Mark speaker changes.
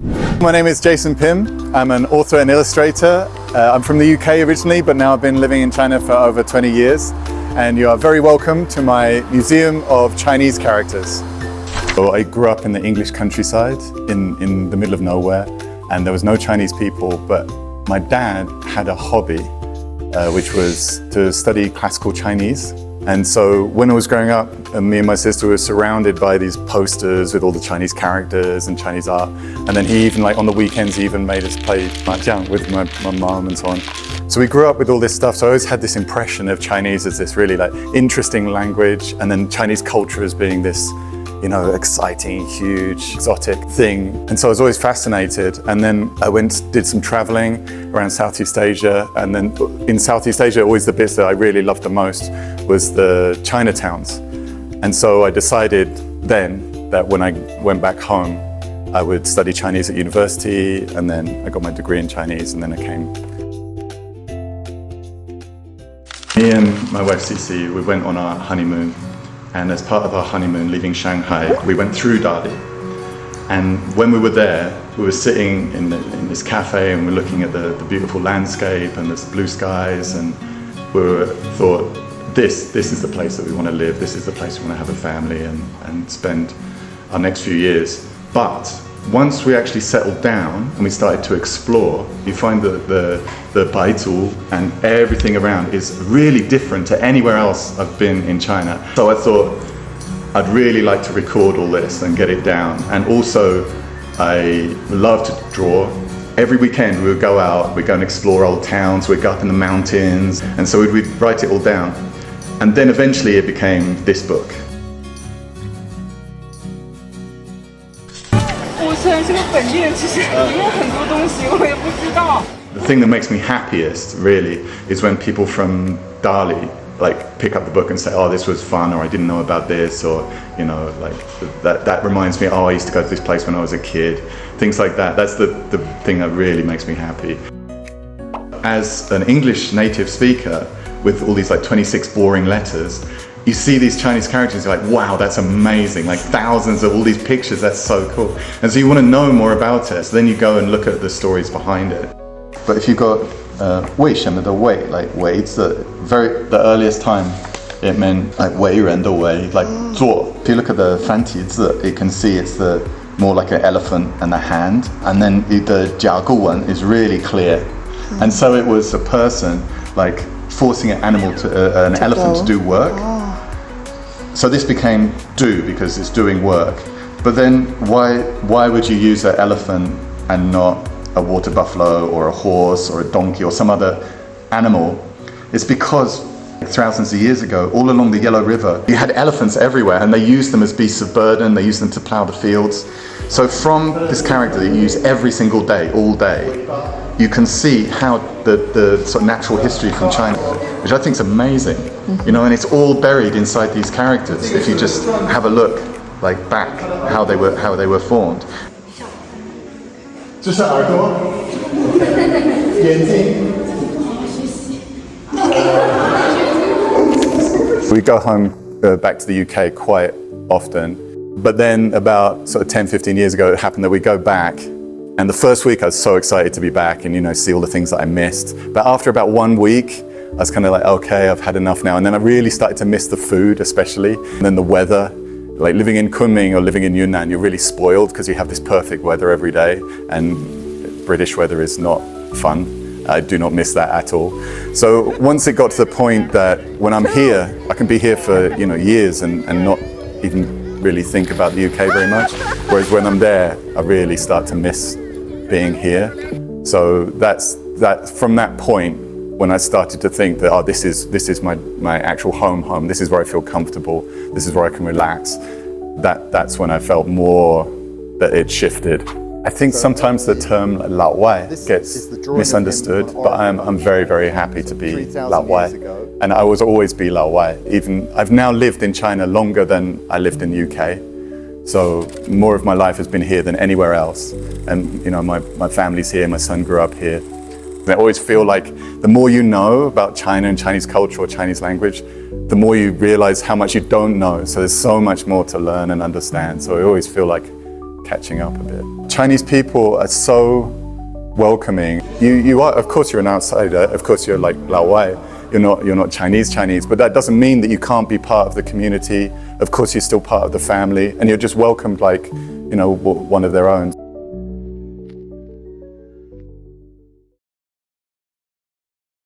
Speaker 1: My name is Jason Pym. I'm an author and illustrator. I'm from the UK originally, but now I've been living in China for over 20 years. And you are very welcome to my Museum of Chinese Characters. So I grew up in the English countryside in the middle of nowhere, and there was no Chinese people, but my dad had a hobby, which was to study classical Chinese. And so when I was growing up, me and my sister were surrounded by these posters with all the Chinese characters and Chinese art. And then he even, like on the weekends, he even made us play mahjong with my mom and so on. So we grew up with all this stuff. So I always had this impression of Chinese as this really like interesting language, and then Chinese culture as being this, you know, exciting, huge, exotic thing. And so I was always fascinated. And then I did some traveling around Southeast Asia. And then in Southeast Asia, always the bits that I really loved the most was the Chinatowns. And so I decided then that when I went back home, I would study Chinese at university. And then I got my degree in Chinese, and then I came. Me and my wife Cici, we went on our honeymoon. And as part of our honeymoon, leaving Shanghai, we went through Dali. And when we were there, we were sitting in this cafe, and we're looking at the beautiful landscape and the blue skies, and we thought, this is the place that we want to live. This is the place we want to have a family and spend our next few years. But once we actually settled down and we started to explore, you find that the Baitu and everything around is really different to anywhere else I've been in China. So I thought I'd really like to record all this and get it down. And also I love to draw. Every weekend we would go out, we'd go and explore old towns, we'd go up in the mountains, and so we'd write it all down. And then eventually it became this book. The thing that makes me happiest, really, is when people from Dali like pick up the book and say, oh, this was fun, or I didn't know about this, or, you know, like that reminds me, oh, I used to go to this place when I was a kid. Things like that. That's the thing that really makes me happy. As an English native speaker, with all these like 26 boring letters, you see these Chinese characters, you're like, wow, that's amazing, like thousands of all these pictures, that's so cool. And so you want to know more about it, so then you go and look at the stories behind it. But if you've got 为什么的为, like 为, it's the earliest time it meant like 为人的为, like 做. If you look at the 繁体字, you can see it's more like an elephant and a hand, and then the 甲骨文 is really clear. And so it was a person like forcing an elephant to do work. So this became do, because it's doing work. But then why would you use an elephant and not a water buffalo or a horse or a donkey or some other animal? It's because thousands of years ago, all along the Yellow River, you had elephants everywhere, and they used them as beasts of burden, they used them to plow the fields. So from this character that you use every single day, all day, you can see how the sort of natural history from China, which I think is amazing, you know, and it's all buried inside these characters. If you just have a look, like back, how they were formed. 这是耳朵，眼睛。We go home back to the UK quite often, but then about sort of 10, 15 years ago, it happened that we go back. And the first week I was so excited to be back and, you know, see all the things that I missed. But after about 1 week, I was kind of like, okay, I've had enough now. And then I really started to miss the food, especially. And then the weather, like living in Kunming or living in Yunnan, you're really spoiled because you have this perfect weather every day. And British weather is not fun. I do not miss that at all. So once it got to the point that when I'm here, I can be here for, you know, years and not even really think about the UK very much. Whereas when I'm there, I really start to miss being here. So that's from that point when I started to think that, oh, this is my actual home. This is where I feel comfortable. This is where I can relax. That's when I felt more that it shifted. I think sometimes the term 老外 gets misunderstood, but I'm very, very happy to be 老外. And I will always be 老外. Even I've now lived in China longer than I lived in the UK. So more of my life has been here than anywhere else. And, you know, my family's here, my son grew up here. I always feel like the more you know about China and Chinese culture or Chinese language, the more you realize how much you don't know. So there's so much more to learn and understand. So I always feel like catching up a bit.
Speaker 2: Chinese people are so welcoming. You are, of course, you're an outsider. Of course, you're like Lao Wai. You're not Chinese, but that doesn't mean that you can't be part of the community. Of course, you're still part of the family, and you're just welcomed like, one of their own.